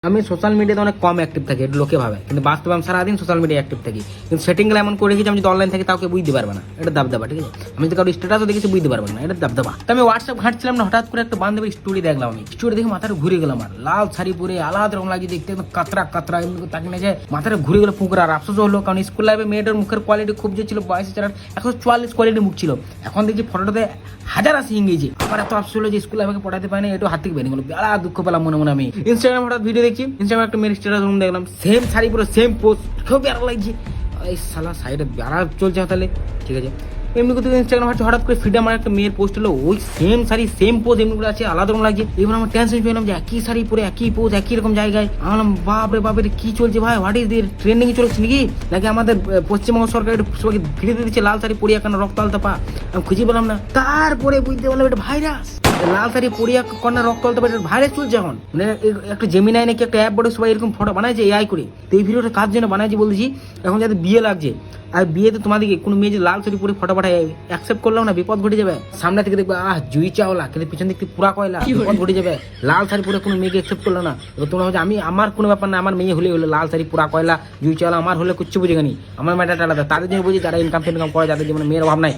আমি সোশ্যাল মিডিয়াতে অনেক কম অ্যাক্টিভ থাকি, এটা লোকে ভাবে, কিন্তু বাস্তবে আমি সারাদিন সোশ্যাল মিডিয়া অ্যাক্টিভ থাকি। কিন্তু সেটিংগুলো এমন করে রেখেছি আমি যদি অনলাইন থাকি কাউকে বুঝতে পারবে না, এটা দাবদাবা। ঠিক আছে, আমি যদি কারো স্ট্যাটাসও দেখেছি বুঝতে পারবে না, এটা দাবদাবা। তো আমি হোয়াটসঅ্যাপ ঘাঁটছিলাম না, হঠাৎ করে একটা বান্ধবীর স্টোরি দেখলাম। আমি স্টোরি দেখে মাথাটা ঘুরে গেলাম, আর লাল শাড়ি পরে আলাদা রকম লাগে দেখতে, একদম কাতরা কাতরা, এমনি তাকে না যায় মাথাটা ঘুরে গেলো পুকুর। আর আফসোস হলো, কারণ স্কুল লাইফে মেয়েটার মুখের কোয়ালিটি খুব যে ছিল 42-44 কোয়ালিটি মুখ ছিল, এখন দেখছি ফটোটাতে হাজার আসি ইংরেজি। আমার এত আফসোস হলো যে স্কুল আমাকে পড়াতে পারে না, এটা হাত থেকে বেরিয়ে গেলো, বেড়া দুঃখ পেলাম মনে মনে। আমি ইনস্টাগ্রাম হঠাৎ ভিডিও দেখছি, ইনস্টাগ্রামে একটা মেয়ের স্ট্যাটাস দেখলাম, সেম শাড়ি পুরো সেম পোস্ট, খুব বেড়া লাগছে। এই সালা সাইডে বেড়া চলছে তাহলে। ঠিক আছে, এমনি করতে ইনস্টাগ্রাম হঠাৎ করে ফিডে আমার একটা মেয়ের পোস্ট হলো, ওই সেম শাড়ি সেম পোজ এমনি করে আছে, আলাদা রকম লাগছে। এবার আমার টেনশন পেলাম যে একই শাড়ি পরে একই পোজ একই রকম জায়গায়। আমি বাপরে বাপরে কি চলছে ভাই, হোয়াট ইজ দিস, ট্রেন্ডিং চলছে নাকি? নাকি আমাদের পশ্চিমবঙ্গ সরকার একটু সবাইকে ফিরে দিচ্ছে লাল শাড়ি পরিয়া কেন রক্ত আলতা পা? আমি খুঁজে পেলাম না, তারপরে বুঝতে পারলাম এটা ভাইরাস। লাল শাড়ি পরিয়া কন্যা রক্ত আলতা পা, এটা ভাইরাস চলছে এখন। মানে একটা জেমিনাই নাকি একটা অ্যাপ বড় সবাই এরকম ফটো বানাইছে এআই করে। তো এই ভিডিওটা কার জন্য বানাইছি বলছি, এখন যাতে বিয়ে লাগছে, আর বিয়েতে তোমাদেরকে কোনো মেয়ে যে লাল শাড়ি পরে ফটো পাঠায় অ্যাকসেপ্ট করলাম না, বিপদ ঘটে যাবে। সামনে থেকে দেখবে জুই চাওলা, কিন্তু পিছন দিক থেকে পুরা কয়লা, বিপদ ঘটে যাবে। লাল শাড়ি পরে কোনো মেয়েকে অ্যাকসেপ্ট করলো না, এবার তোমরা হচ্ছে আমি আমার কোনো ব্যাপার না, আমার মেয়ে হলে হলো লাল শাড়ি পুরা কয়লা জুই চাওলা, আমার হলে কুচ্ছু বুঝে গেনি, আমার ম্যাটারটা আলাদা। তাদের জন্য বুঝি যারা ইনকাম টিনকাম করে, যাদের জীবনে মেয়ের অভাব নাই।